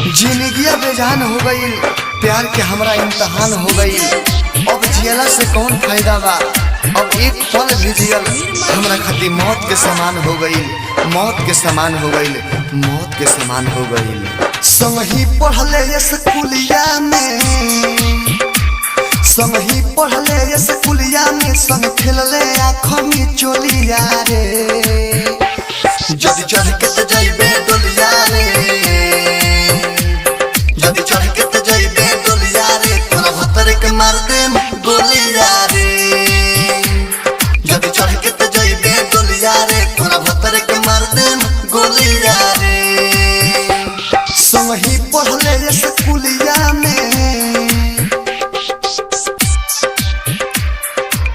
जिंदगिया बेजान हो गई, प्यार के हमरा इम्तहान हो गई। अब जियला से कौन फायदा बा, अब एक पल भी जियल हमरा खातिर मौत के समान हो गई, मौत के समान हो गई, मौत के समान हो गई। संगही पढ़ले स्कूलिया में, संगही पढ़ले स्कूलिया में, संग खेलले आँखों में चोलिया रे। जदी चढ़ के त जाइबे डोलिया रे, जदी चढ़ के त जाइबे डोलिया रे, तोरा भतर के मार देम गोलिया रे। जदी चढ़ के त जाइबे डोलिया रे, तोरा भतर के मार देम गोलिया रे। संगही पढ़ले स्कूलिया में।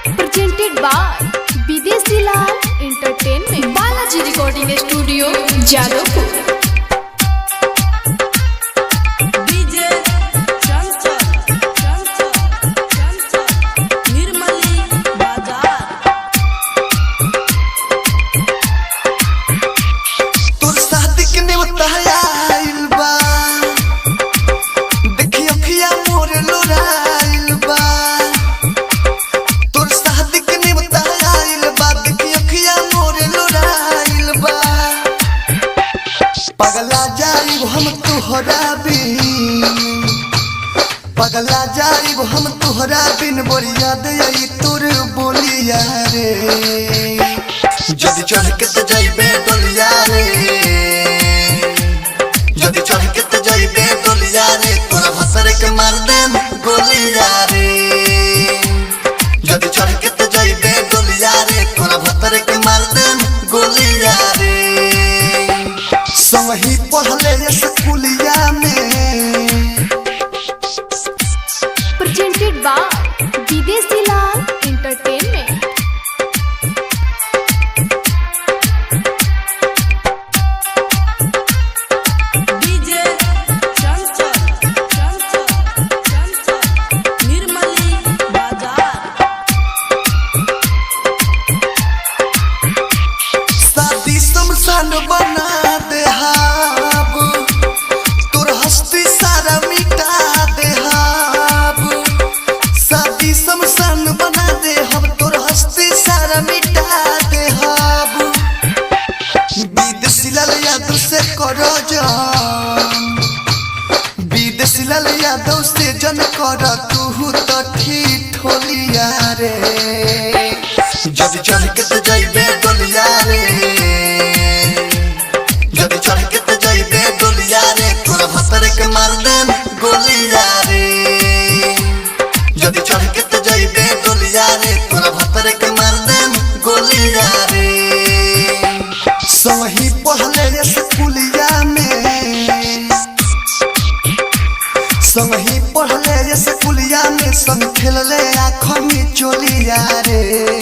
Presented by Videshi Lal entertainment, Balaji recording studio Jadavpur. पगला जाइब हम तुहरा बिन, पगला जाइब हम तुहरा बिन, बड़ी याद आई तोर बोलिया रे। जदी चढ़ के त जाइबे डोलिया रे, जदी चढ़ के त जाइबे डोलिया रे, तोरा भतर के मार देम गोलिया रे। जदी चढ़ के त जाइबे डोलिया रे, तोरा भतर के मार देम गोलिया रे। संगही पढ़ले स्कूलिया में। Presented by Videshi Lal entertainment. शादी शमशान बना दे हाब, तोर हस्ती सारा मिटा दे हाब। शादी शमशान बना दे हम, तोर हस्ती सारा मिटा दे हाब। विदेशी लाल यादव से करो जान, विदेशी लाल यादव से जन कर तू तो ठिठोलिया रे। जदी चढ़ के त जाइबे डोलिया रे, जदी चढ़ के त जाइबे डोलिया रे, तोरा भतर के मार देम गोलिया रे। जदी चढ़ के त जाइबे डोलिया रे, तोरा भतर के मार देम गोलिया रे। संगही पढ़ले स्कूलिया में, संगही पढ़ले स्कूलिया में, संग खेलले आँखों में चोलिया रे।